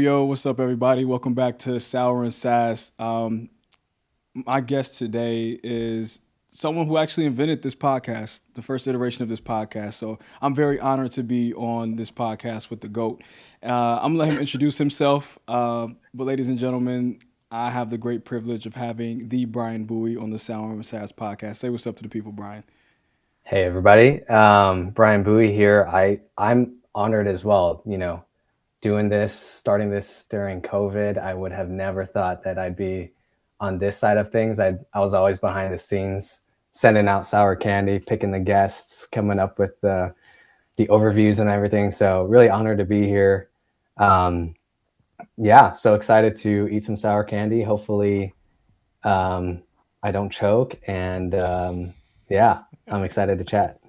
Yo, what's up, everybody? Welcome back to Sour SaaS. My guest today is someone who actually invented this podcast, the first iteration of this podcast. So I'm very honored to be on this podcast with the GOAT. I'm gonna let him introduce himself. But ladies and gentlemen, I have the great privilege of having the Brian Bowie on the Sour SaaS podcast. Say what's up to the people, Brian. Hey everybody, Brian Bowie here. I'm honored as well. Doing this, starting this during COVID, I would have never thought that I'd be on this side of things. I was always behind the scenes, sending out sour candy, picking the guests, coming up with the overviews and everything. So really honored to be here. Um, yeah, so excited to eat some sour candy. Hopefully, I don't choke, and yeah, I'm excited to chat.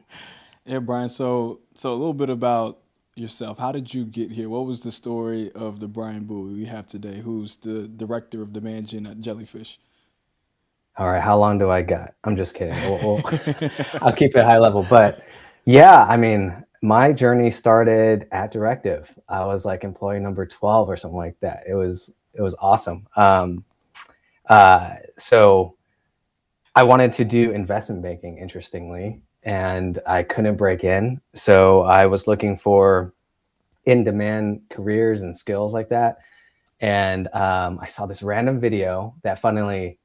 Yeah, Brian. So a little bit about yourself. How did you get here? What was the story of the Brian Bowie we have today, who's the director of demand gen at Jellyfish? All right, how long do I got? I'm just kidding. I'll keep it high level. But yeah, I mean, my journey started at Directive. I was like employee number 12 or something like that. It was awesome. So I wanted to do investment banking, interestingly, and I couldn't break in. So I was looking for in-demand careers and skills like that. And I saw this random video that funnily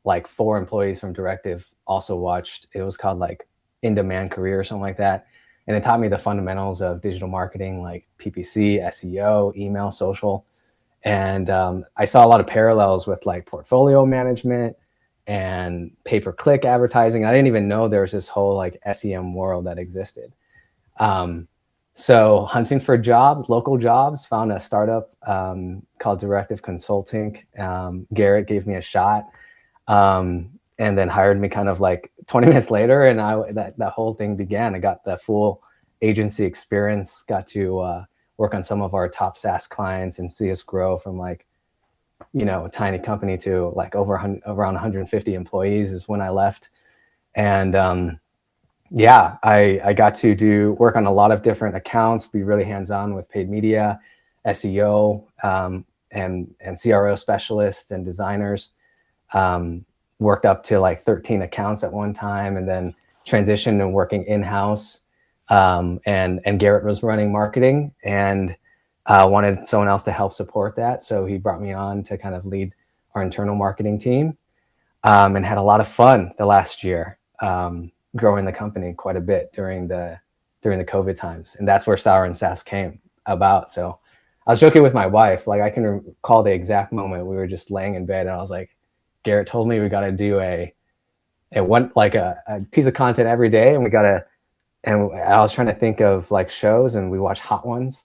like four employees from Directive also watched. It was called like In Demand Career or something like that. And it taught me the fundamentals of digital marketing, like PPC, SEO, email, social. And I saw a lot of parallels with like portfolio management and pay-per-click advertising. I didn't even know there was this whole like SEM world that existed. Um, so hunting for jobs, local jobs, found a startup called Directive Consulting. Garrett gave me a shot, and then hired me kind of like 20 minutes later, and that whole thing began. I got the full agency experience, got to work on some of our top SaaS clients and see us grow from like, a tiny company to like around 150 employees is when I left. And yeah, I got to do work on a lot of different accounts, be really hands-on with paid media, SEO, and CRO specialists and designers. Um, Worked up to like 13 accounts at one time, and then transitioned and working in-house. And Garrett was running marketing and wanted someone else to help support that. So he brought me on to kind of lead our internal marketing team, and had a lot of fun the last year, growing the company quite a bit during the COVID times. And that's where Sour and SaaS came about. So I was joking with my wife, like I can recall the exact moment we were just laying in bed and I was like, Garrett told me we got to do a piece of content every day, and and I was trying to think of like shows, and we watched Hot Ones,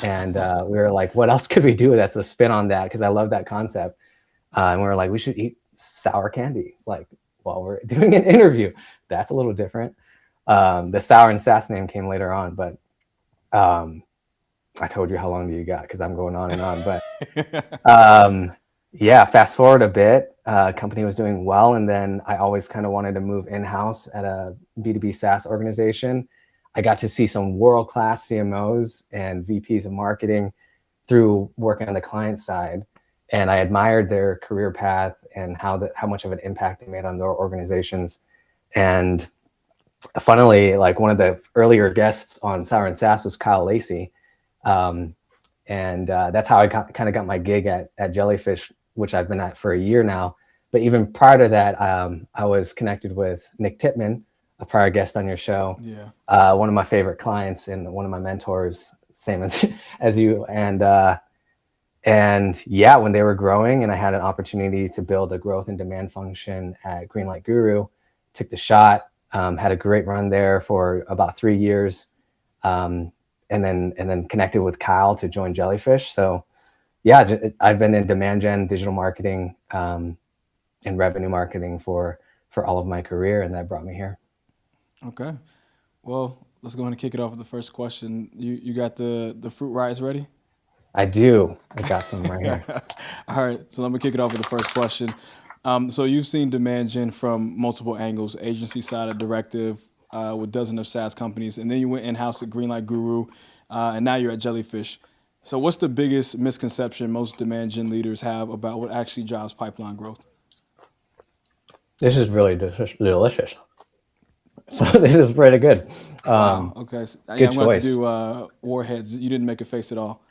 and we were like, what else could we do that's a spin on that? Because I love that concept, and we were like, we should eat sour candy like while we're doing an interview. That's a little different. The Sour and Sass name came later on, but um, I told you how long do you got because I'm going on and on, but um, yeah, fast forward a bit, company was doing well. And then I always kind of wanted to move in-house at a B2B SaaS organization. I got to see some world-class CMOs and VPs of marketing through working on the client side. And I admired their career path and how much of an impact they made on their organizations. And funnily, like one of the earlier guests on Sour and Sass was Kyle Lacey. Um, and that's how I kind of got my gig at Jellyfish, which I've been at for a year now. But even prior to that, I was connected with Nick Tipman, a prior guest on your show, Yeah. one of my favorite clients and one of my mentors, same as as you. And yeah, when they were growing, and I had an opportunity to build a growth and demand function at Greenlight Guru, took the shot. Had a great run there for about 3 years. Um, and then connected with Kyle to join Jellyfish. So yeah, I've been in demand gen, digital marketing, and revenue marketing for all of my career, and that brought me here. Okay. Well, let's go ahead and kick it off with the first question. You got the fruit rise ready? I do. I got some right here. All right. So let me kick it off with the first question. So you've seen demand gen from multiple angles: agency side of Directive, with dozens of SaaS companies, and then you went in house at Greenlight Guru, and now you're at Jellyfish. So, what's the biggest misconception most demand gen leaders have about what actually drives pipeline growth? This is really delicious. So this is pretty good. Wow. Okay. Yeah, Good I'm going to have to choice. do warheads. You didn't make a face at all.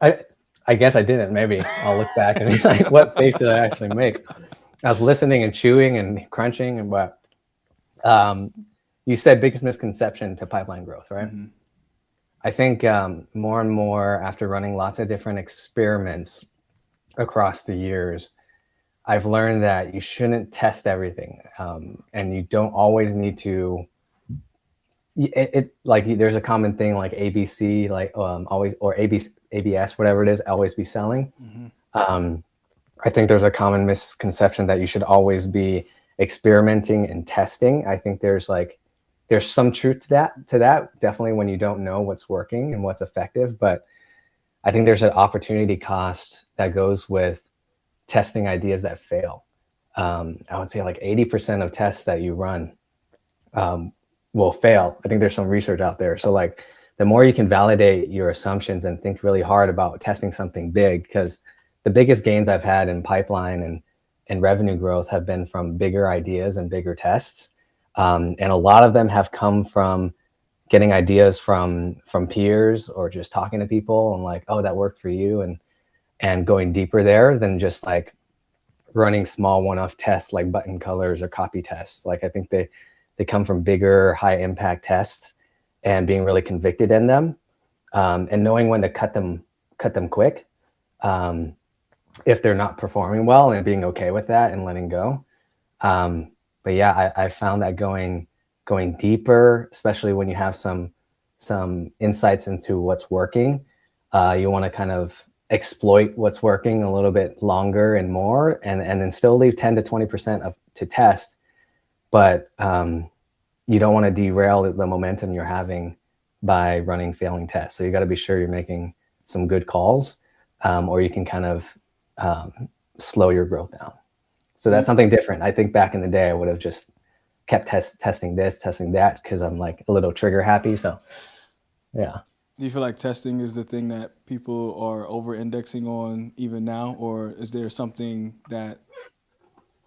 I I guess I didn't. Maybe I'll look back and be like, what face did I actually make? I was listening and chewing and crunching, and what you said biggest misconception to pipeline growth, right? Mm-hmm. I think more and more after running lots of different experiments across the years, I've learned that you shouldn't test everything, and you don't always need to. It like there's a common thing like ABC, like always, or ABS, whatever it is, always be selling. Mm-hmm. I think there's a common misconception that you should always be experimenting and testing. I think there's some truth to that definitely, when you don't know what's working and what's effective. But I think there's an opportunity cost that goes with testing ideas that fail. I would say like 80% of tests that you run will fail. I think there's some research out there. So like the more you can validate your assumptions and think really hard about testing something big, because the biggest gains I've had in pipeline and revenue growth have been from bigger ideas and bigger tests. And a lot of them have come from getting ideas from peers or just talking to people and like, oh, that worked for you, and going deeper there than just like running small one-off tests like button colors or copy tests. Like I think they come from bigger, high impact tests and being really convicted in them, and knowing when to cut them quick if they're not performing well, and being okay with that and letting go. But yeah, I found that going deeper, especially when you have some insights into what's working, you want to kind of exploit what's working a little bit longer and more, and then still leave 10 to 20% to test. But you don't want to derail the momentum you're having by running failing tests. So you got to be sure you're making some good calls, or you can kind of slow your growth down. So that's something different. I think back in the day, I would have just kept testing this, testing that, because I'm like a little trigger happy. So yeah. Do you feel like testing is the thing that people are over indexing on even now? Or is there something that,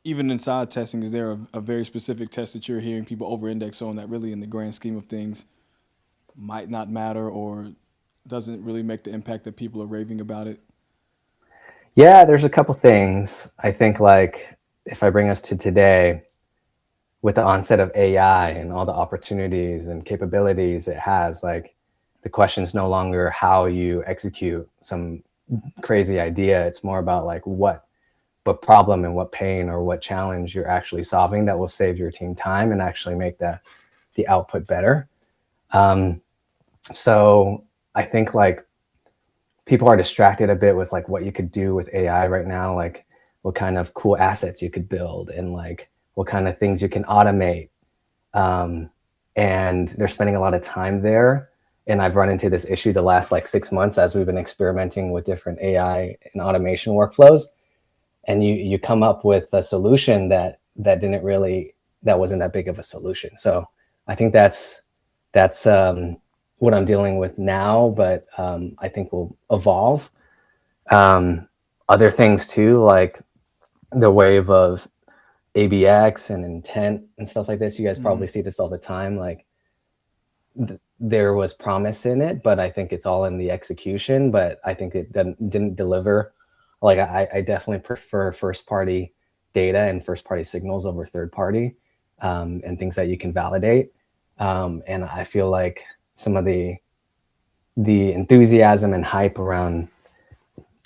even inside testing, is there a very specific test that you're hearing people over index on that really in the grand scheme of things might not matter or doesn't really make the impact that people are raving about it? Yeah, there's a couple things. I think like if I bring us to today, with the onset of AI and all the opportunities and capabilities it has, like the question is no longer how you execute some crazy idea. It's more about like what problem and what pain or what challenge you're actually solving that will save your team time and actually make the output better. So I think like people are distracted a bit with like what you could do with AI right now, like what kind of cool assets you could build and like what kind of things you can automate. And they're spending a lot of time there. And I've run into this issue the last like 6 months as we've been experimenting with different AI and automation workflows. And you come up with a solution that wasn't that big of a solution. So I think that's what I'm dealing with now, but I think will evolve. Other things too, like the wave of ABX and intent and stuff like this. You guys probably see this all the time. Like there was promise in it, but I think it's all in the execution. But I think it didn't deliver. Like I definitely prefer first party data and first party signals over third party, and things that you can validate. And I feel like some of the enthusiasm and hype around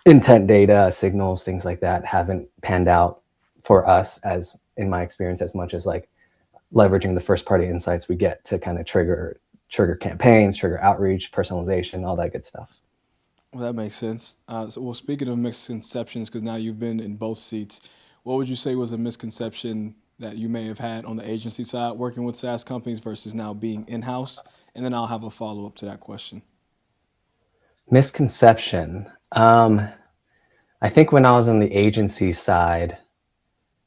intent data, signals, things like that haven't panned out for us, as in my experience, as much as like leveraging the first party insights we get to kind of trigger campaigns, trigger outreach, personalization, all that good stuff. Well, that makes sense. Well, speaking of misconceptions, because now you've been in both seats, what would you say was a misconception that you may have had on the agency side working with SaaS companies versus now being in-house? And then I'll have a follow-up to that question. Misconception. I think when I was on the agency side,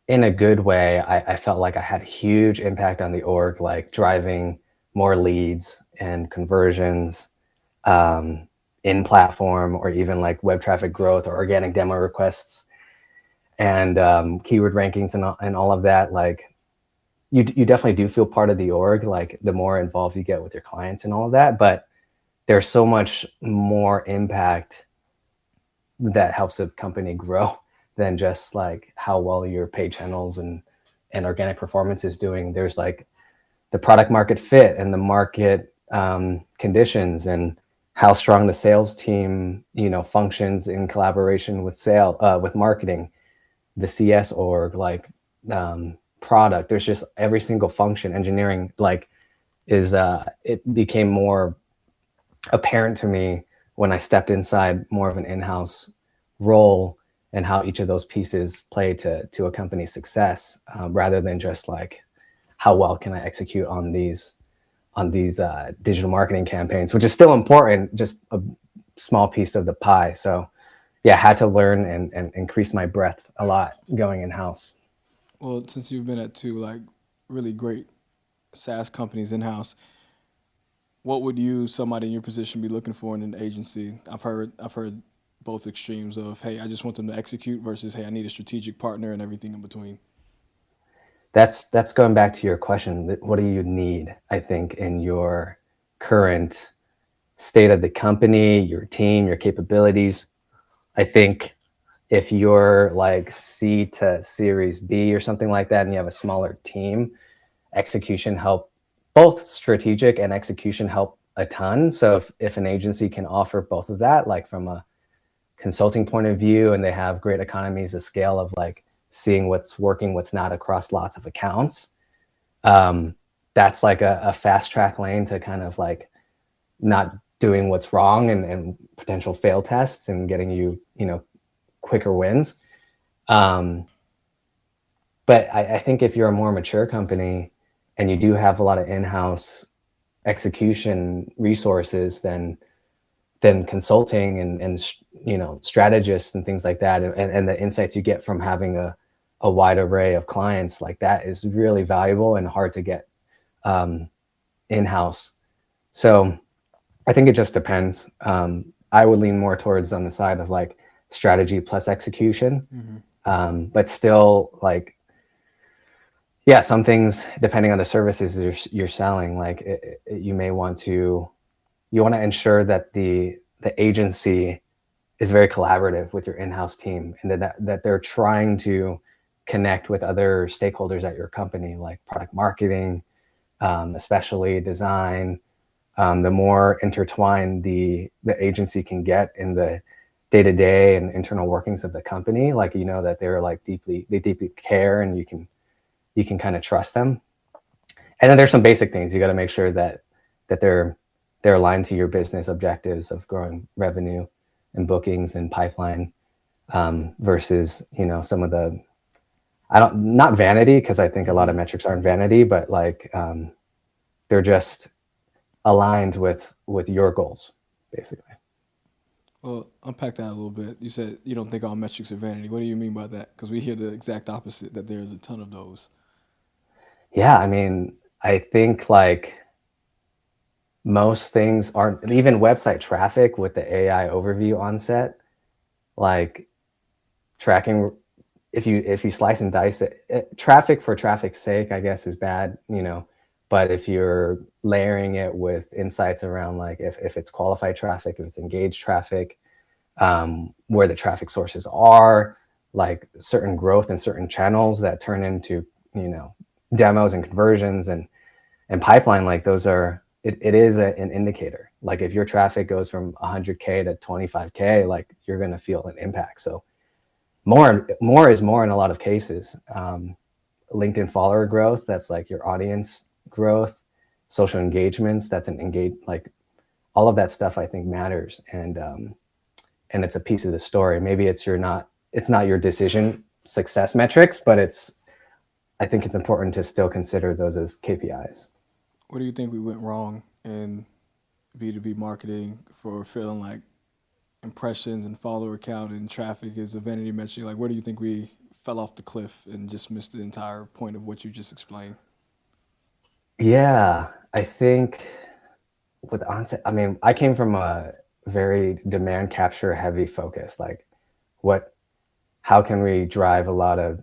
in a good way, I felt like I had a huge impact on the org, like driving more leads and conversions, in platform, or even like web traffic growth or organic demo requests and keyword rankings and all of that, like you definitely do feel part of the org, like the more involved you get with your clients and all of that. But there's so much more impact that helps a company grow than just like how well your paid channels and organic performance is doing. There's like the product market fit and the market conditions, and how strong the sales team, functions in collaboration with with marketing, the CS org, like product. There's just every single function. Engineering, like, is it became more apparent to me when I stepped inside more of an in-house role, and how each of those pieces play to a company's success, rather than just like how well can I execute on these digital marketing campaigns, which is still important, just a small piece of the pie. So yeah, I had to learn and increase my breadth a lot going in-house. Well, since you've been at two like really great SaaS companies in house, what would you, somebody in your position, be looking for in an agency? I've heard both extremes of, hey, I just want them to execute, versus, hey, I need a strategic partner, and everything in between. That's going back to your question. What do you need, I think, in your current state of the company, your team, your capabilities? I think if you're like C to Series B or something like that, and you have a smaller team, execution help, both strategic and execution help a ton. So if an agency can offer both of that, like from a consulting point of view, and they have great economies of scale of like seeing what's working, what's not across lots of accounts, that's like a fast track lane to kind of like not doing what's wrong, and potential fail tests, and getting quicker wins. Um, but I think if you're a more mature company and you do have a lot of in-house execution resources, then consulting and strategists and things like that, and the insights you get from having a wide array of clients like that is really valuable and hard to get in-house. So I think it just depends. I would lean more towards on the side of like strategy plus execution. But still, like, yeah, some things, depending on the services you're selling, like you may want to ensure that the agency is very collaborative with your in-house team, and that they're trying to connect with other stakeholders at your company, like product marketing, especially design. The more intertwined the agency can get in the day-to-day and internal workings of the company, like, that they deeply care, and you can kind of trust them. And then there's some basic things you got to make sure that they're aligned to your business objectives of growing revenue and bookings and pipeline, versus some of the, not vanity, because I think a lot of metrics aren't vanity, but like they're just aligned with your goals, basically. Well, unpack that a little bit. You said you don't think all metrics are vanity. What do you mean by that? Because we hear the exact opposite, that there's a ton of those. Yeah, I mean, I think like most things aren't, even website traffic with the AI overview onset, like tracking, if you slice and dice it, traffic for traffic's sake, I guess, is bad, but if you're layering it with insights around like if it's qualified traffic, if it's engaged traffic, where the traffic sources are, like certain growth in certain channels that turn into demos and conversions and pipeline, like those are, it is an indicator. Like if your traffic goes from 100K to 25K, like you're going to feel an impact. So more is more in a lot of cases. LinkedIn follower growth, that's like your audience growth. Social engagements, that's like all of that stuff I think matters. And it's a piece of the story. Maybe it's not your decision success metrics, but I think it's important to still consider those as KPIs. What do you think we went wrong in B2B marketing for feeling like impressions and follower count and traffic is a vanity metric? Like, where do you think we fell off the cliff and just missed the entire point of what you just explained? Yeah, I think with onset, I mean, I came from a very demand capture heavy focus. Like how can we drive a lot of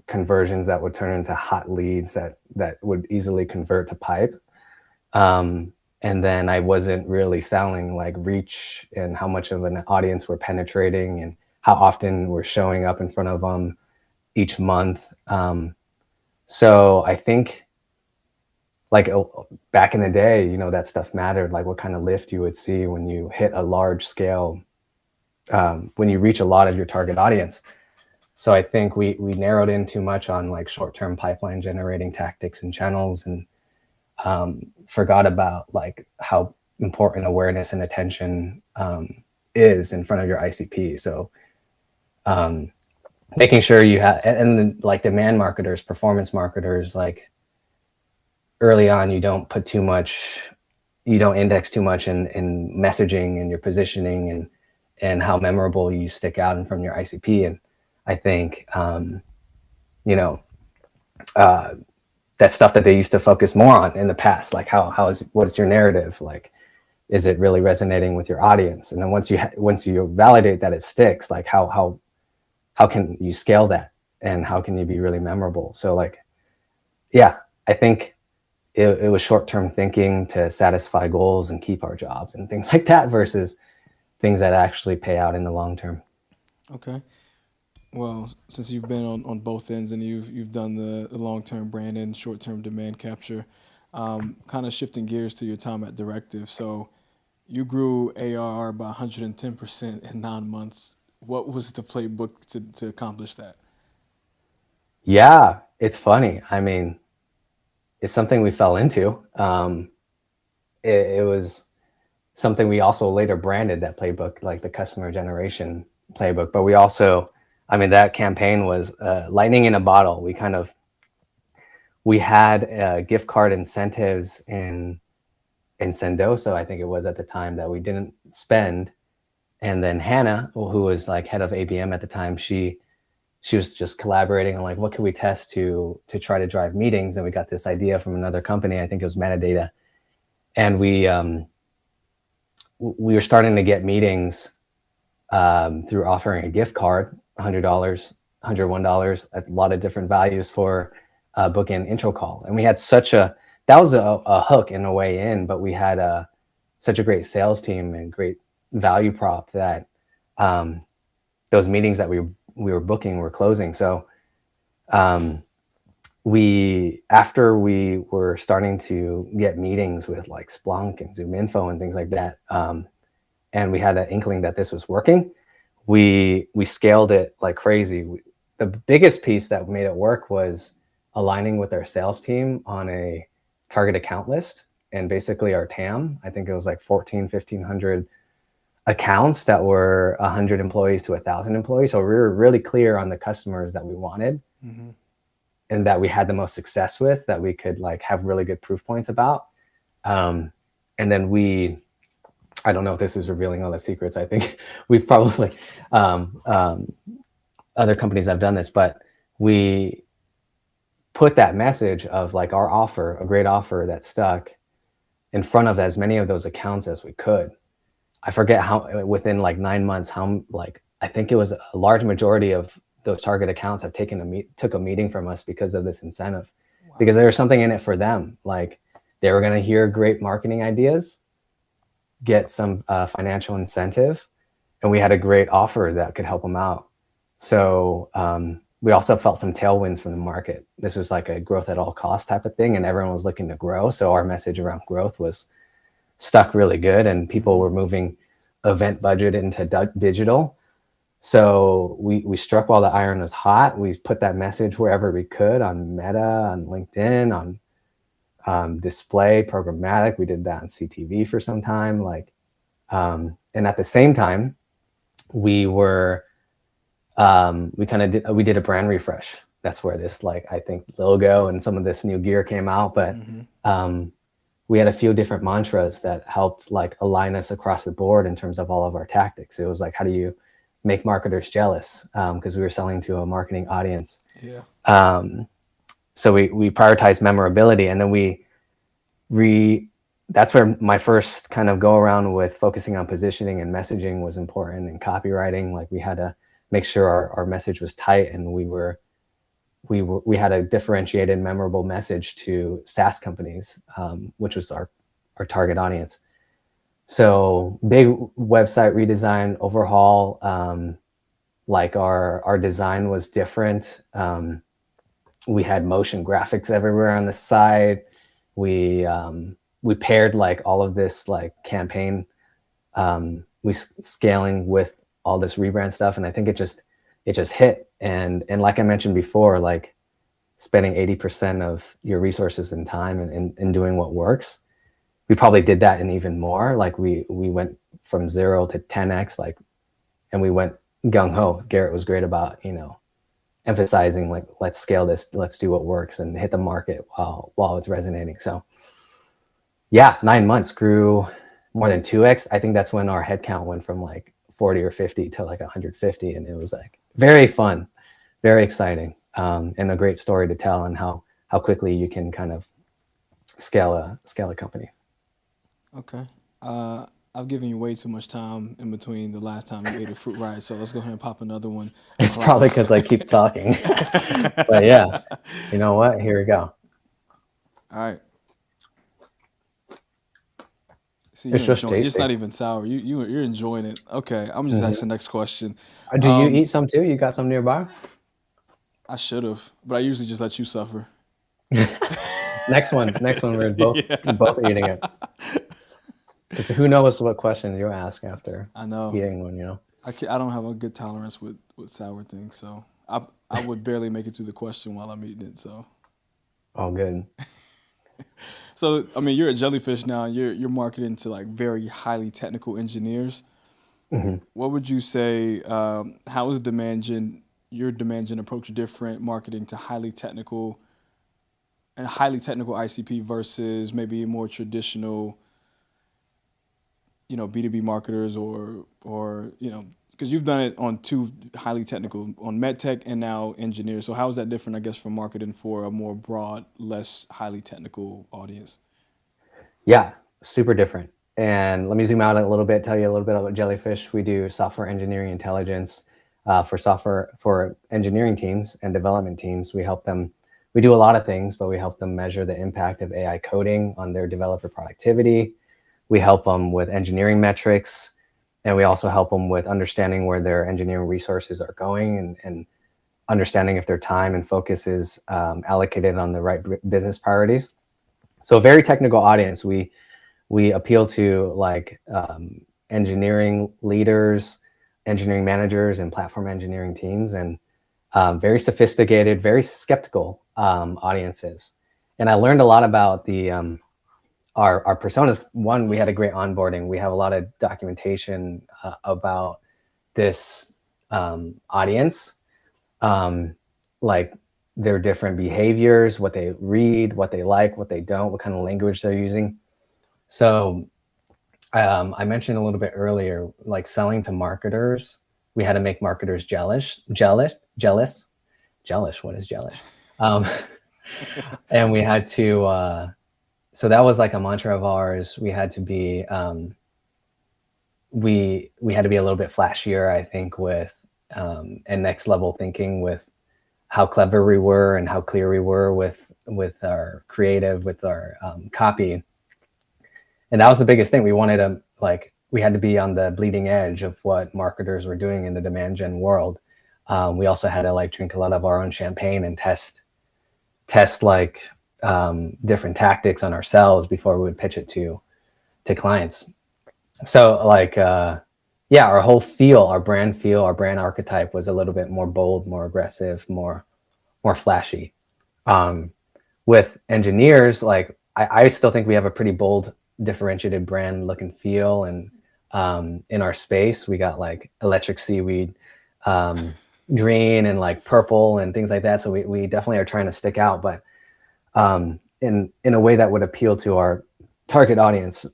conversions that would turn into hot leads that would easily convert to pipe. And then I wasn't really selling like reach and how much of an audience we're penetrating and how often we're showing up in front of them each month. So I think like back in the day, you know, that stuff mattered, like what kind of lift you would see when you hit a large scale, when you reach a lot of your target audience. So I think we narrowed in too much on like short-term pipeline generating tactics and channels, and forgot about like how important awareness and attention is in front of your ICP. So making sure you have, and like demand marketers, performance marketers, like early on, you don't index too much in messaging and your positioning and how memorable you stick out in front of your ICP. And I think, you know, that stuff that they used to focus more on in the past, like what is your narrative? Like, is it really resonating with your audience? And then once you validate that it sticks, like how can you scale that, and how can you be really memorable? So like, yeah, I think it was short-term thinking to satisfy goals and keep our jobs and things like that versus things that actually pay out in the long term. Okay. Well, since you've been on both ends and you've done the long-term brand and short-term demand capture, kind of shifting gears to your time at Directive. So you grew ARR by 110% in 9 months. What was the playbook to accomplish that? Yeah, it's funny. I mean, it's something we fell into. It was something we also later branded, that playbook, like the customer generation playbook. But we also, I mean, that campaign was lightning in a bottle. We had gift card incentives in Sendoso, I think it was at the time, that we didn't spend. And then Hannah, who was like head of ABM at the time, she was just collaborating on like, what can we test to try to drive meetings? And we got this idea from another company, I think it was Metadata. And we were starting to get meetings through offering a gift card, $100, $101, a lot of different values for booking an intro call. And we had that was a hook in a way in, but we had such a great sales team and great value prop that those meetings that we were booking were closing. So after we were starting to get meetings with like Splunk and ZoomInfo and things like that, and we had an inkling that this was working, we scaled it like crazy. The biggest piece that made it work was aligning with our sales team on a target account list, and basically our TAM, I think it was like 1,500 accounts that were 100 employees to 1,000 employees. So we were really clear on the customers that we wanted, mm-hmm. and that we had the most success with, that we could like have really good proof points about. And then I don't know if this is revealing all the secrets. I think we've probably, other companies have done this, but we put that message of like our offer, a great offer that stuck, in front of as many of those accounts as we could. I forget how, within like 9 months, I think it was a large majority of those target accounts have took a meeting from us because of this incentive. Wow. Because there was something in it for them. Like they were going to hear great marketing ideas, get some financial incentive, and we had a great offer that could help them out. So we also felt some tailwinds from the market. This was like a growth at all costs type of thing, and everyone was looking to grow. So our message around growth was stuck really good, and people were moving event budget into digital. So we struck while the iron was hot. We put that message wherever we could, on Meta, on LinkedIn, on display, programmatic. We did that on CTV for some time. And at the same time, we did a brand refresh. That's where this, like, I think logo and some of this new gear came out. But we had a few different mantras that helped like align us across the board in terms of all of our tactics. It was like, how do you make marketers jealous? Because we were selling to a marketing audience. Yeah. So we prioritized memorability, and then we that's where my first kind of go around with focusing on positioning and messaging was important, and copywriting. Like we had to make sure our message was tight, and we had a differentiated, memorable message to SaaS companies, which was our target audience. So big website redesign, overhaul. Like our design was different. We had motion graphics everywhere on the side. We paired like all of this like campaign, scaling with all this rebrand stuff, and I think it just hit. And like I mentioned before, like spending 80% of your resources and time in doing what works. We probably did that and even more. Like we went from 0 to 10x, like, and we went gung ho. Garrett was great about, emphasizing like, let's scale this, let's do what works and hit the market while it's resonating. So yeah, 9 months grew more than 2x. I think that's when our headcount went from like 40 or 50 to like 150. And it was like very fun, very exciting, and a great story to tell on how quickly you can kind of scale a company. Okay. I've given you way too much time in between the last time you ate a fruit ride, so let's go ahead and pop another one. It's probably because I keep talking. But yeah, you know what? Here we go. All right. See, It's just tasty. it's not even sour. You're enjoying it. Okay, I'm just asking the next question. Do you eat some too? You got some nearby? I should have, but I usually just let you suffer. Next one, we're both eating it. Because who knows what question you'll ask after eating one, I don't have a good tolerance with sour things, so I would barely make it through the question while I'm eating it. So. Oh, good. So I mean, you're at Jellyfish now. You're marketing to like very highly technical engineers. Mm-hmm. What would you say? How is your demand gen approach different marketing to highly technical ICP versus maybe more traditional, B2B marketers or because you've done it on two highly technical, on medtech and now engineers. So how is that different, I guess, from marketing for a more broad, less highly technical audience? Yeah, super different. And let me zoom out a little bit, tell you a little bit about Jellyfish. We do software engineering intelligence for engineering teams and development teams. We do a lot of things, but we help them measure the impact of AI coding on their developer productivity. We help them with engineering metrics, and we also help them with understanding where their engineering resources are going and understanding if their time and focus is allocated on the right business priorities. So a very technical audience. We appeal to like engineering leaders, engineering managers, and platform engineering teams, and very sophisticated, very skeptical audiences. And I learned a lot about our personas. One, we had a great onboarding. We have a lot of documentation about this audience, like their different behaviors, what they read, what they like, what they don't, what kind of language they're using. So I mentioned a little bit earlier, like selling to marketers, we had to make marketers jealous. What is jealous? And we had to, so that was like a mantra of ours. We had to be, we had to be a little bit flashier, I think, with and next level thinking with how clever we were and how clear we were with our creative, with our copy. And that was the biggest thing. We wanted to we had to be on the bleeding edge of what marketers were doing in the demand gen world. We also had to drink a lot of our own champagne and test different tactics on ourselves before we would pitch it to clients. So our whole feel, our brand archetype was a little bit more bold, more aggressive, more flashy. With engineers, I still think we have a pretty bold, differentiated brand look and feel. And in our space, we got electric seaweed, green and purple and things like that. So we definitely are trying to stick out, but in a way that would appeal to our target audience.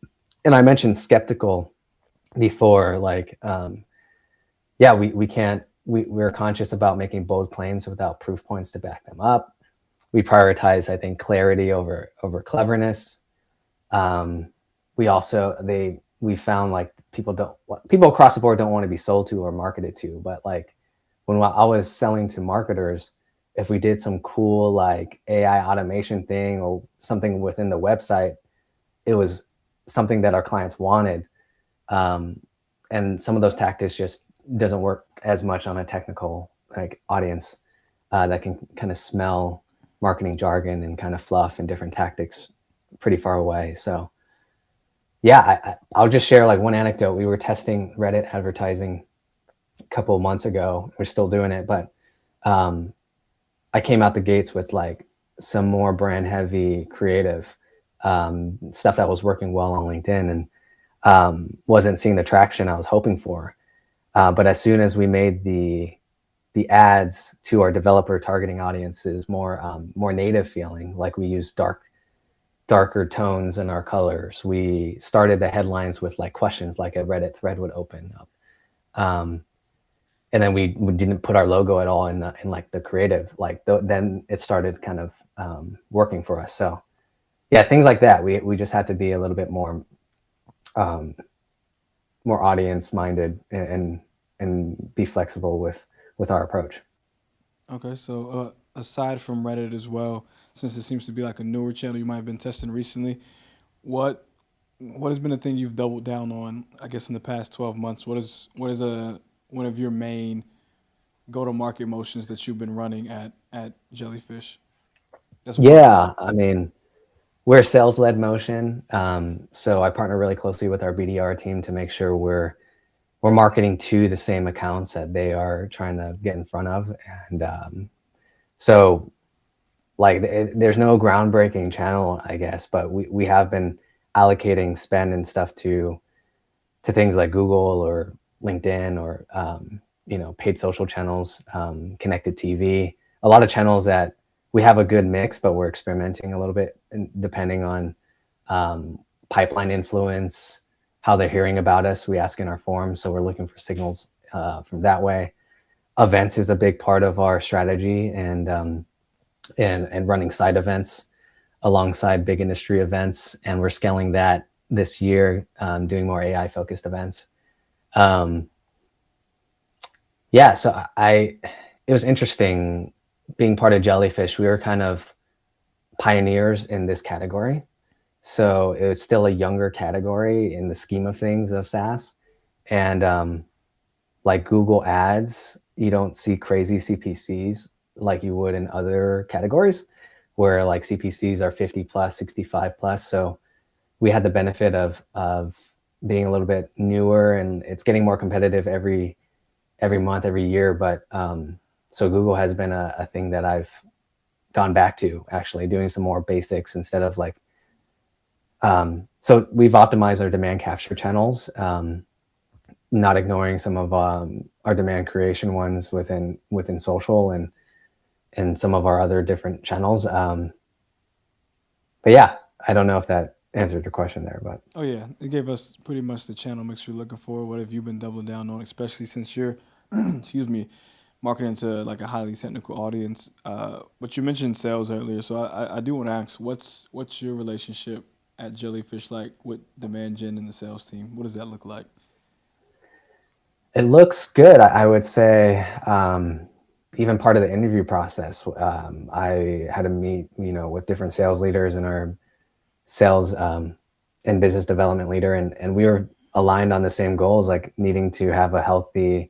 And I mentioned skeptical before, we're conscious about making bold claims without proof points to back them up. We prioritize, I think, clarity over cleverness. we found like people across the board don't want to be sold to or marketed to, but like when I was selling to marketers, if we did some cool like AI automation thing or something within the website, it was something that our clients wanted. And some of those tactics just doesn't work as much on a technical like audience that can kind of smell marketing jargon and kind of fluff and different tactics pretty far away. So yeah, I'll just share like one anecdote. We were testing Reddit advertising a couple of months ago. We're still doing it, but I came out the gates with like some more brand heavy creative stuff that was working well on LinkedIn and wasn't seeing the traction I was hoping for. But as soon as we made the ads to our developer targeting audiences more native feeling, like we used darker tones in our colors, we started the headlines with like questions like a Reddit thread would open up. And then we didn't put our logo at all in like the creative, like then it started kind of working for us. So yeah, things like that. We just had to be a little bit more audience minded and be flexible with our approach. Okay, so aside from Reddit as well, since it seems to be like a newer channel you might have been testing recently, what what has been the thing you've doubled down on? I guess in the past 12 months, what is a one of your main go to market motions that you've been running at Jellyfish that's worked? Yeah, I mean, we're a sales led motion. So I partner really closely with our BDR team to make sure we're marketing to the same accounts that they are trying to get in front of. And so like there's no groundbreaking channel, I guess, but we have been allocating spend and stuff to things like Google or LinkedIn or paid social channels, connected TV, a lot of channels that we have a good mix, but we're experimenting a little bit depending on pipeline influence, how they're hearing about us. We ask in our forums, so we're looking for signals from that way. Events is a big part of our strategy, and running side events alongside big industry events, and we're scaling that this year, doing more AI focused events. Yeah, so it was interesting being part of Jellyfish. We were kind of pioneers in this category. So it was still a younger category in the scheme of things of SaaS. And like Google ads, you don't see crazy CPCs like you would in other categories where like CPCs are 50 plus, 65 plus. So we had the benefit of being a little bit newer, and it's getting more competitive every month, every year. But so Google has been a thing that I've gone back to, actually doing some more basics instead of like, so we've optimized our demand capture channels, not ignoring some of our demand creation ones within social and some of our other different channels. But yeah, I don't know if that answered your question there, but Oh yeah, it gave us pretty much the channel mix you're looking for. What have you been doubling down on, especially since you're, excuse me, marketing to like a highly technical audience? But you mentioned sales earlier, so I do want to ask, what's your relationship at Jellyfish like with demand gen and the sales team? What does that look like? it looks good. I would say even part of the interview process, I had to meet, with different sales leaders and our sales and business development leader, and we were aligned on the same goals, like needing to have a healthy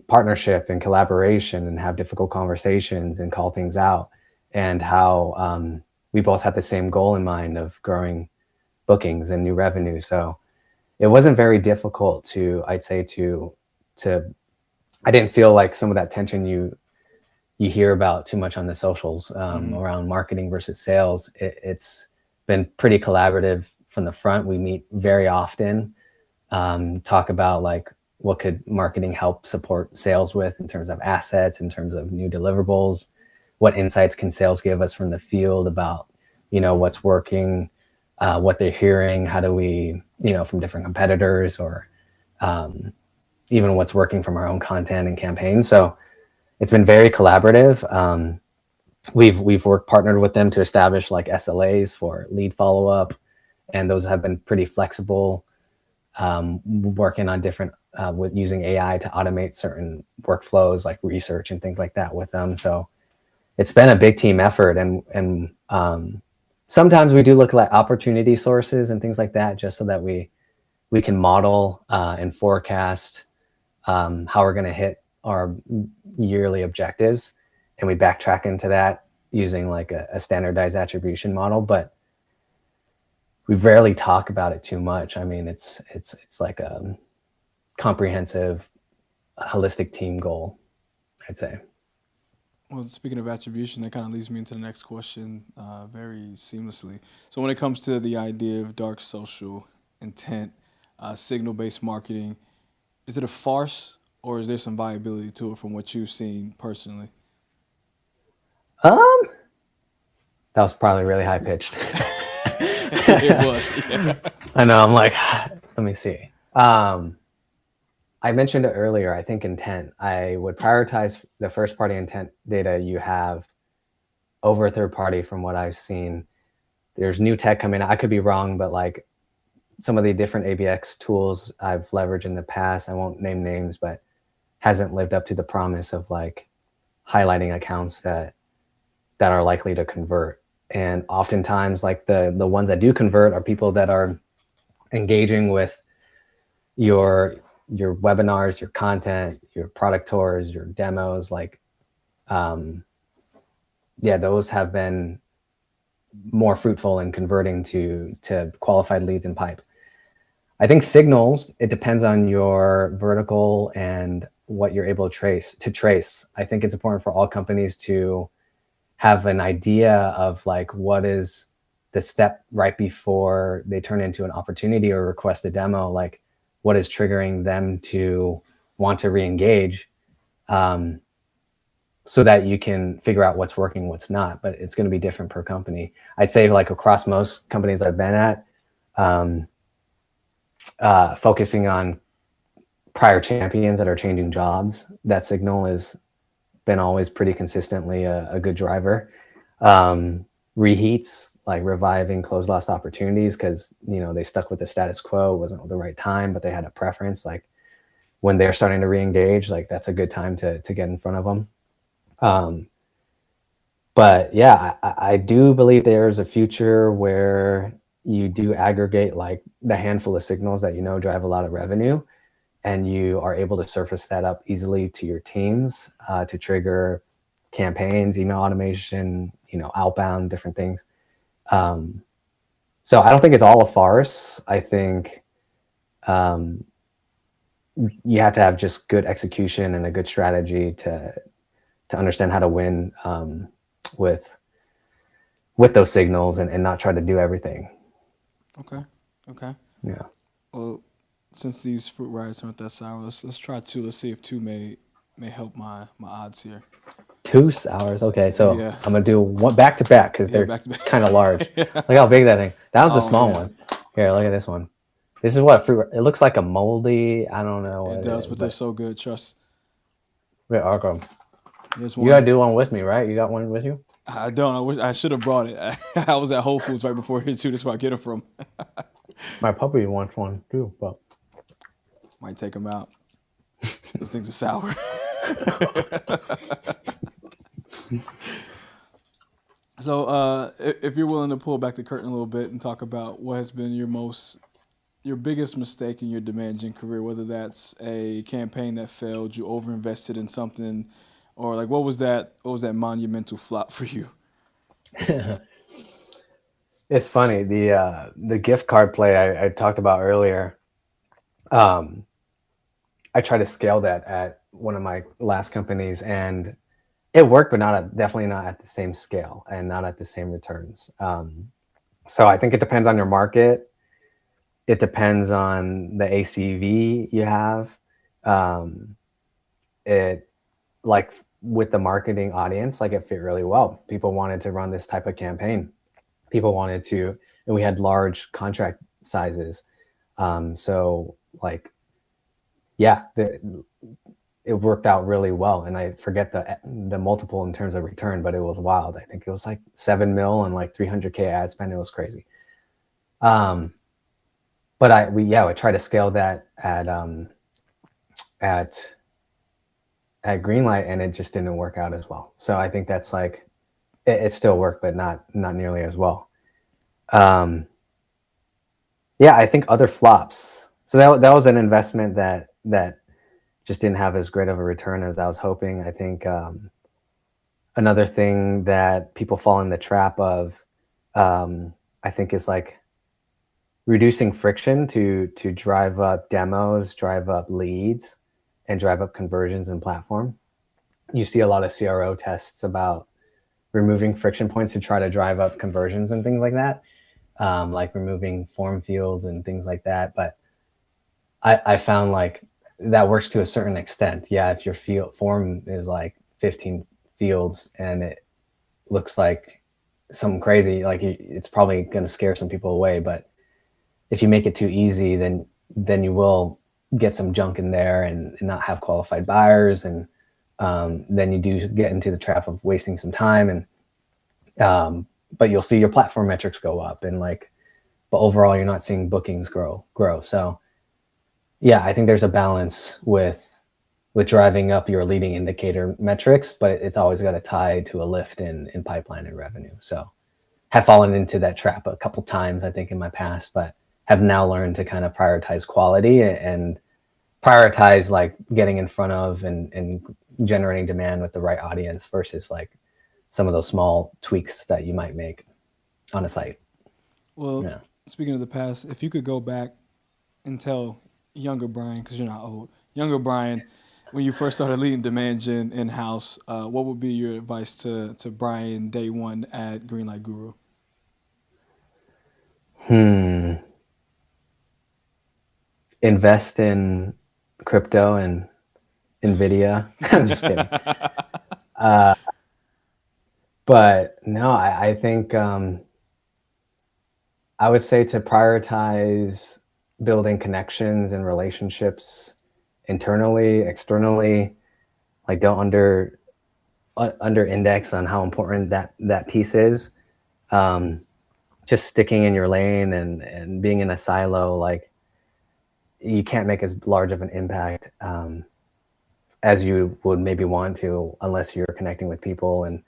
partnership and collaboration and have difficult conversations and call things out, and how we both had the same goal in mind of growing bookings and new revenue. So it wasn't very difficult I'd say to I didn't feel like some of that tension you hear about too much on the socials Hmm. around marketing versus sales. It's been pretty collaborative from the front. We meet very often, talk about like what could marketing help support sales with in terms of assets, in terms of new deliverables, what insights can sales give us from the field about what's working, what they're hearing, how do we from different competitors, or even what's working from our own content and campaigns. So it's been very collaborative. We've partnered with them to establish like SLAs for lead follow-up, and those have been pretty flexible, working on different with using AI to automate certain workflows like research and things like that with them. So it's been a big team effort, and sometimes we do look at opportunity sources and things like that, just so that we can model and forecast how we're going to hit our yearly objectives, and we backtrack into that using like a standardized attribution model. But we rarely talk about it too much. I mean, it's like a comprehensive, holistic team goal, I'd say. Well, speaking of attribution, that kind of leads me into the next question very seamlessly. So, when it comes to the idea of dark social intent, signal-based marketing, is it a farce or is there some viability to it from what you've seen personally? Um, that was probably really high pitched. It was, yeah. I know. I'm like, let me see. I mentioned it earlier. I think intent. I would prioritize the first party intent data you have over third party. From what I've seen, there's new tech coming out. I could be wrong, but like some of the different ABX tools I've leveraged in the past, I won't name names, but hasn't lived up to the promise of like highlighting accounts that are likely to convert. And oftentimes, like the ones that do convert are people that are engaging with your webinars, your content, your product tours, your demos. Like, yeah, those have been more fruitful in converting to qualified leads and pipe. I think signals, it depends on your vertical and what you're able to trace. I think it's important for all companies to have an idea of like what is the step right before they turn into an opportunity or request a demo, like what is triggering them to want to re-engage, so that you can figure out what's working, what's not. But it's going to be different per company. I'd say like across most companies I've been at, focusing on prior champions that are changing jobs, that signal has been always pretty consistently a good driver. Reheats, like reviving closed lost opportunities because they stuck with the status quo, it wasn't the right time, but they had a preference. Like when they're starting to re-engage, like that's a good time to get in front of them. But yeah, I do believe there's a future where you do aggregate like the handful of signals that drive a lot of revenue, and you are able to surface that up easily to your teams to trigger campaigns, email automation, outbound, different things. So I don't think it's all a farce. I think you have to have just good execution and a good strategy to understand how to win with those signals and not try to do everything. Okay. Yeah. Well, since these fruit rides aren't that sour, let's try two. Let's see if two may help my odds here. 2 sours. Okay, so Yeah. I'm gonna do one back to back because they're back to back. kind of large. Look how big that thing. That one's a small man. one. Here, look at this one. This is what fruit. It looks like a moldy. I don't know what It does, but they're so good. Trust. Wait, Arco, There's you one. gotta do one with me, right? You got one with you? I don't. I wish I should have brought it. I was at Whole Foods right before here too. That's where I get it from. My puppy wants one too, but Might take them out. Those things are sour. So, if you're willing to pull back the curtain a little bit and talk about what has been your biggest mistake in your demand gen career, whether that's a campaign that failed, you overinvested in something, or like what was that monumental flop for you? it's funny. The gift card play I talked about earlier. I tried to scale that at one of my last companies, and it worked, but definitely not at the same scale and not at the same returns. So I think it depends on your market. It depends on the ACV you have. It like with the marketing audience, like it fit really well. People wanted to run this type of campaign. People wanted to, and we had large contract sizes. So like, yeah, it worked out really well. And I forget the multiple in terms of return, but it was wild. I think it was like 7 mil and like 300K ad spend. It was crazy. But we try to scale that at Greenlight, and it just didn't work out as well. So I think that's like, it still worked, but not nearly as well. Yeah, I think other flops. So that was an investment that just didn't have as great of a return as I was hoping. I think another thing that people fall in the trap of, I think, is like reducing friction to drive up demos, drive up leads, and drive up conversions in platform. You see a lot of CRO tests about removing friction points to try to drive up conversions and things like that, like removing form fields and things like that. But I found like that works to a certain extent. Yeah, if your form is like 15 fields and it looks like something crazy, like it's probably going to scare some people away. But if you make it too easy, then you will get some junk in there and not have qualified buyers, and then you do get into the trap of wasting some time. And but you'll see your platform metrics go up, and like, but overall you're not seeing bookings grow. So yeah, I think there's a balance with driving up your leading indicator metrics, but it's always got to tie to a lift in pipeline and revenue. So have fallen into that trap a couple times, I think, in my past, but have now learned to kind of prioritize quality and prioritize like getting in front of and generating demand with the right audience versus like some of those small tweaks that you might make on a site. Well, Yeah. speaking of the past, if you could go back and tell younger Brian, because you're not old, younger Brian, when you first started leading demand gen in house, what would be your advice to Brian day one at Greenlight Guru? Invest in crypto and Nvidia. I'm just kidding. But no, I think I would say to prioritize building connections and relationships internally, externally. Like, don't under index on how important that piece is. Just sticking in your lane and being in a silo, like, you can't make as large of an impact as you would maybe want to, unless you're connecting with people and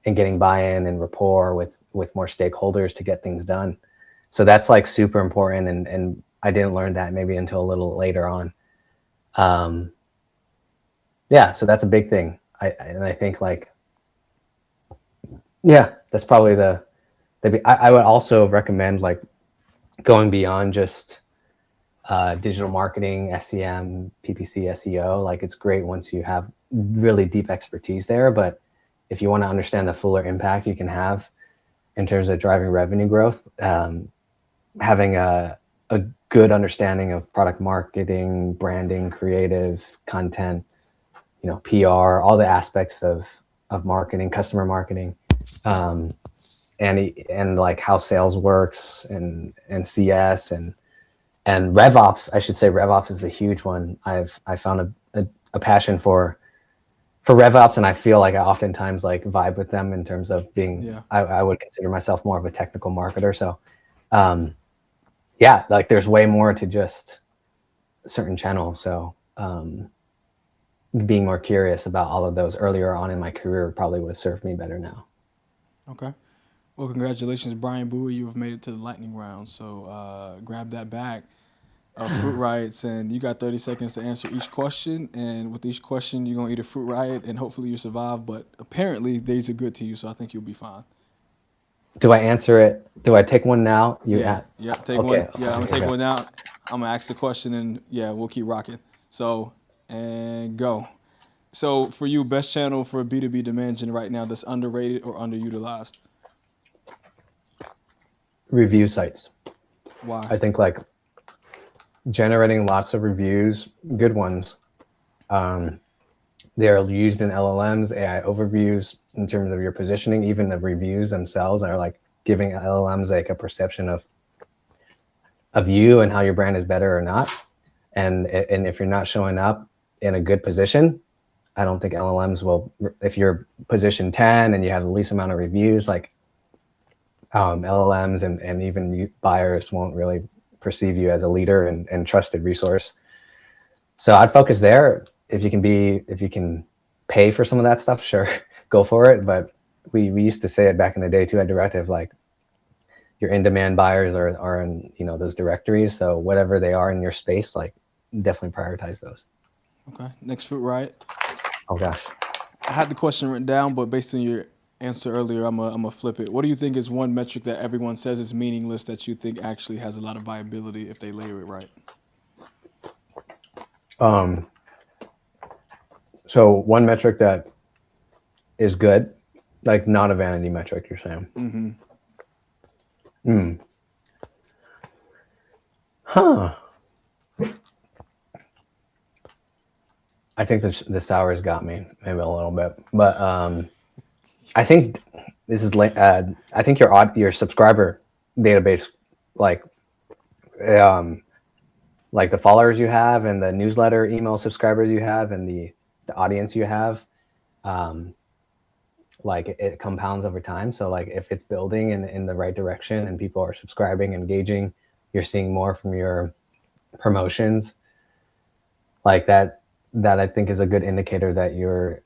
getting buy-in and rapport with more stakeholders to get things done. So that's like super important. And I didn't learn that maybe until a little later on. Yeah, so that's a big thing. I think like, yeah, that's probably I would also recommend like going beyond just digital marketing, SEM, PPC, SEO. Like, it's great once you have really deep expertise there, but if you want to understand the fuller impact you can have in terms of driving revenue growth, having a good understanding of product marketing, branding, creative, content, PR, all the aspects of marketing, customer marketing, and like how sales works and CS and RevOps. I should say RevOps is a huge one. I found a passion for RevOps, and I feel like I oftentimes like vibe with them in terms of being. Yeah. I would consider myself more of a technical marketer. So, yeah, like there's way more to just certain channels. So, being more curious about all of those earlier on in my career probably would have served me better now. Okay. Well, congratulations, Brian Bowie. You have made it to the lightning round. So grab that bag of Fruit Riots, and you got 30 seconds to answer each question. And with each question, you're going to eat a Fruit Riot, and hopefully you survive. But apparently, these are good to you, so I think you'll be fine. Do I answer it? Do I take one now? Yep, take Okay. one. Yeah, I'm going to take one now. I'm going to ask the question, and yeah, we'll keep rocking. So, and go. So for you, best channel for B2B demand gen right now that's underrated or underutilized? Review sites. Why? I think like generating lots of reviews, good ones. They're used in LLMs, AI overviews in terms of your positioning. Even the reviews themselves are like giving LLMs like a perception of you and how your brand is better or not. And if you're not showing up in a good position, I don't think LLMs will. If you're position 10 and you have the least amount of reviews, like, LLMs and even buyers won't really perceive you as a leader and trusted resource. So I'd focus there. If you can pay for some of that stuff, sure, go for it. But we used to say it back in the day too at Directive, like your in-demand buyers are in, those directories. So whatever they are in your space, like definitely prioritize those. Okay. Next fruit riot. Oh gosh. I had the question written down, but based on your answer earlier, I'm gonna flip it. What do you think is one metric that everyone says is meaningless that you think actually has a lot of viability if they layer it right? So one metric that is good, like not a vanity metric, you're saying? Mm-hmm. Huh. I think the sour's got me maybe a little bit, but I think this is like I think your subscriber database, like the followers you have and the newsletter email subscribers you have and the audience you have, like it compounds over time. So like if it's building in the right direction and people are subscribing, engaging, you're seeing more from your promotions, like that I think is a good indicator that you're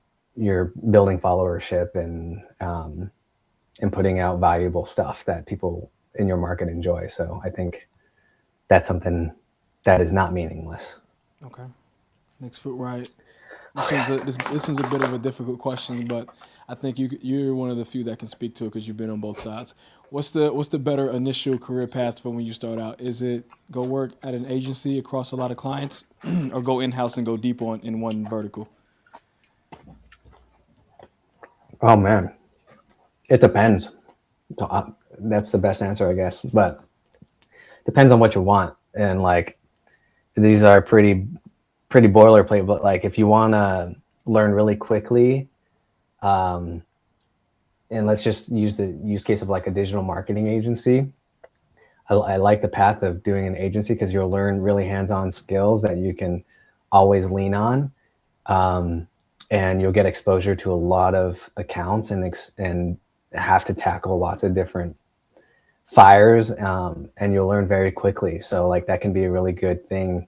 building followership and putting out valuable stuff that people in your market enjoy. So I think that's something that is not meaningless. Okay. Next fruit riot. This one's a bit of a difficult question, but I think you're one of the few that can speak to it because you've been on both sides. What's the better initial career path for when you start out? Is it go work at an agency across a lot of clients, or go in-house and go deep in one vertical? Oh man, it depends. That's the best answer, I guess. But depends on what you want, and like these are pretty boilerplate. But like if you want to learn really quickly, and let's just use the use case of like a digital marketing agency. I like the path of doing an agency because you'll learn really hands-on skills that you can always lean on, and you'll get exposure to a lot of accounts and have to tackle lots of different fires, and you'll learn very quickly. So like that can be a really good thing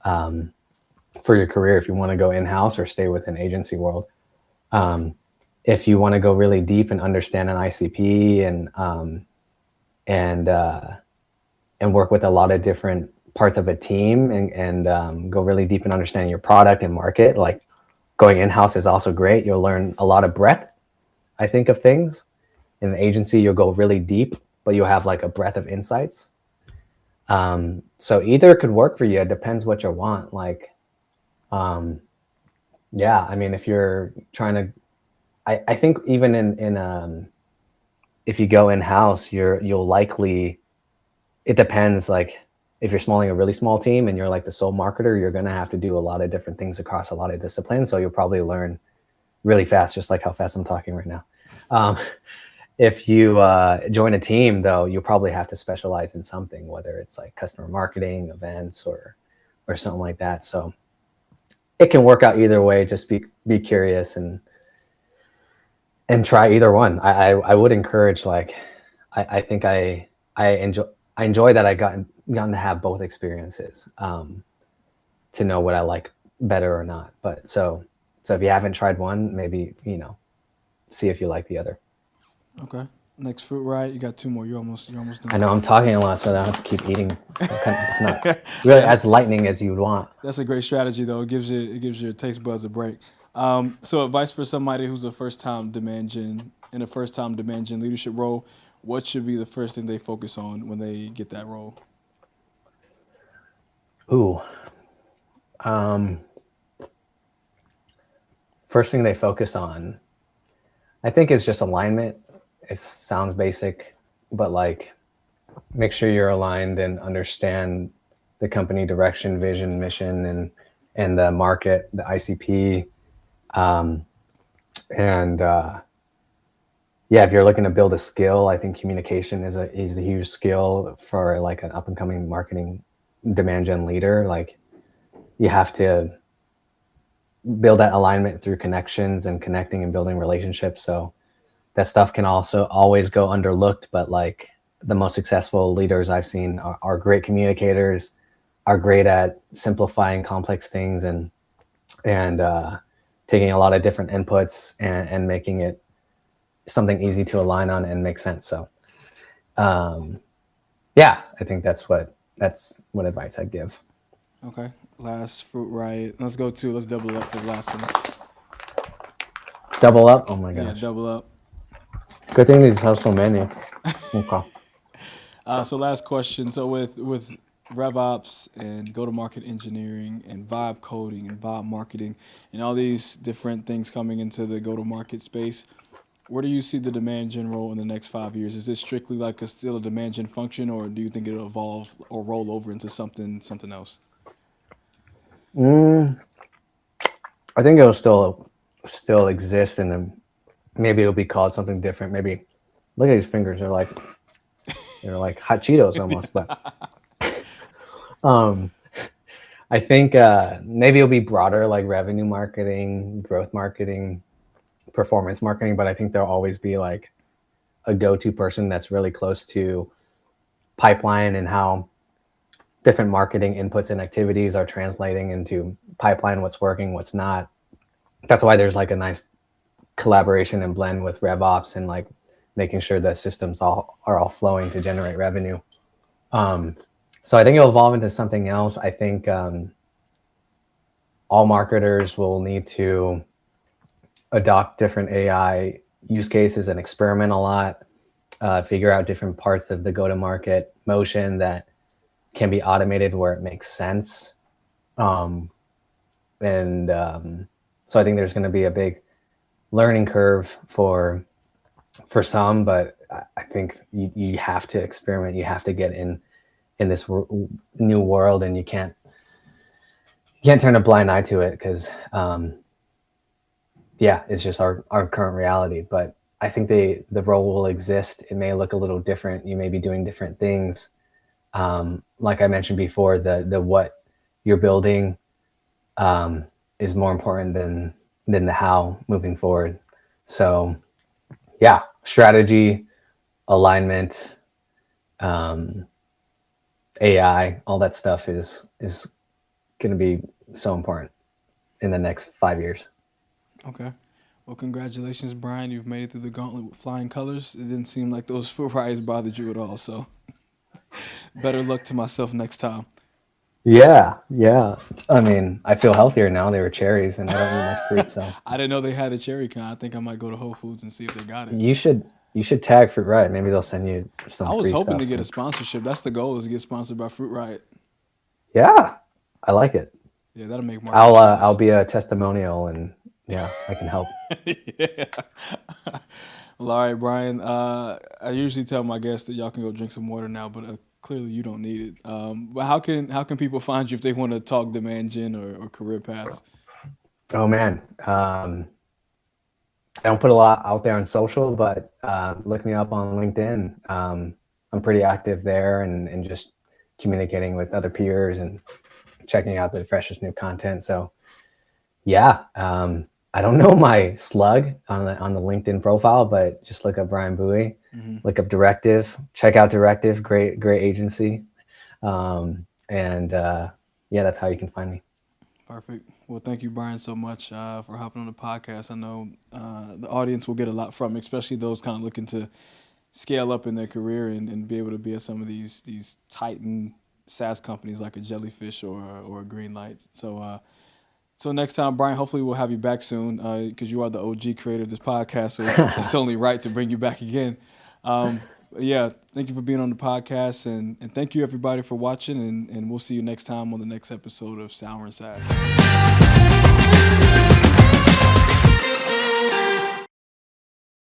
for your career if you want to go in-house or stay within agency world. If you want to go really deep and understand an ICP and work with a lot of different parts of a team and go really deep in understanding your product and market, like going in-house is also great. You'll learn a lot of breadth, I think, of things. In an agency, you'll go really deep, but you'll have like a breadth of insights. So either could work for you. It depends what you want. Like, yeah, I mean, if you're trying to, I think even in if you go in-house, you'll likely, it depends. Like if you're smalling a really small team and you're like the sole marketer, you're going to have to do a lot of different things across a lot of disciplines. So you'll probably learn really fast, just like how fast I'm talking right now. If you join a team though, you'll probably have to specialize in something, whether it's like customer marketing, events, or something like that. So it can work out either way. Just be curious and try either one. I would encourage, like, I think I enjoy that I gotten to have both experiences, to know what I like better or not. But so if you haven't tried one, maybe, see if you like the other. Okay. Next fruit riot. You got two more. You're almost done. I know I'm talking a lot, so I don't have to keep eating. It's not really as lightning as you would want. That's a great strategy, though. It gives your taste buds a break. So advice for somebody who's a first-time demand gen leadership role, what should be the first thing they focus on when they get that role? Ooh. First thing they focus on, I think, is just alignment. It sounds basic, but like make sure you're aligned and understand the company direction, vision, mission, and the market, the ICP. Yeah, if you're looking to build a skill, I think communication is a huge skill for like an up and coming marketing demand gen leader. Like you have to build that alignment through connections and connecting and building relationships. So that stuff can also always go underlooked, but like the most successful leaders I've seen are great communicators, are great at simplifying complex things and taking a lot of different inputs and making it something easy to align on and make sense. So yeah, I think that's what advice I'd give. Okay. Last fruit riot. Let's double it up for the last one. Double up? Oh my Yeah, gosh. double up. Good thing these have so many. Okay. So last question. So with RevOps and go-to-market engineering and vibe coding and vibe marketing and all these different things coming into the go-to-market space, where do you see the demand gen role in the next 5 years? Is this strictly like still a demand gen function, or do you think it'll evolve or roll over into something else? I think it'll still exist, and then maybe it'll be called something different. Maybe look at these fingers; they're like hot Cheetos almost. But I think maybe it'll be broader, like revenue marketing, growth marketing, performance marketing. But I think there'll always be like a go-to person that's really close to pipeline and how different marketing inputs and activities are translating into pipeline, what's working, what's not. That's why there's like a nice collaboration and blend with RevOps and like making sure that systems are all flowing to generate revenue. So I think it'll evolve into something else. I think all marketers will need to adopt different AI use cases and experiment a lot, figure out different parts of the go-to-market motion that can be automated where it makes sense. So I think there's going to be a big learning curve for some, but I think you have to experiment. You have to get in this new world, and you can't turn a blind eye to it because it's just our current reality. But I think the role will exist. It may look a little different. You may be doing different things. Like I mentioned before, the what you're building is more important than the how moving forward. So yeah, strategy, alignment, AI, all that stuff is going to be so important in the next 5 years. Okay. Well, congratulations, Brian. You've made it through the gauntlet with flying colors. It didn't seem like those fruit riots bothered you at all. So better luck to myself next time. Yeah. I mean, I feel healthier now. They were cherries, and I don't eat much fruit, so. I didn't know they had a cherry kind. I think I might go to Whole Foods and see if they got it. You should tag Fruit Riot. Maybe they'll send you some. I was free hoping stuff to get a sponsorship. That's the goal, is to get sponsored by Fruit Riot. Yeah, I like it. Yeah, that'll make more. I'll be a testimonial, and yeah, I can help. Yeah. Well, all right, Brian. I usually tell my guests that y'all can go drink some water now, but clearly you don't need it. But how can people find you if they want to talk demand gen or career paths? Oh man, I don't put a lot out there on social, but look me up on LinkedIn. I'm pretty active there and just communicating with other peers and checking out the freshest new content. So yeah, I don't know my slug on the LinkedIn profile, but just look up Brian Bowie, look up Directive, check out Directive, great agency. That's how you can find me. Perfect. Well, thank you, Brian, so much for hopping on the podcast. I know the audience will get a lot from it, especially those kind of looking to scale up in their career and be able to be at some of these titan SaaS companies like a Jellyfish or a Greenlight. So next time, Brian, hopefully we'll have you back soon because you are the OG creator of this podcast, so it's only right to bring you back again. Yeah, thank you for being on the podcast, and thank you everybody for watching, and we'll see you next time on the next episode of Sour SaaS.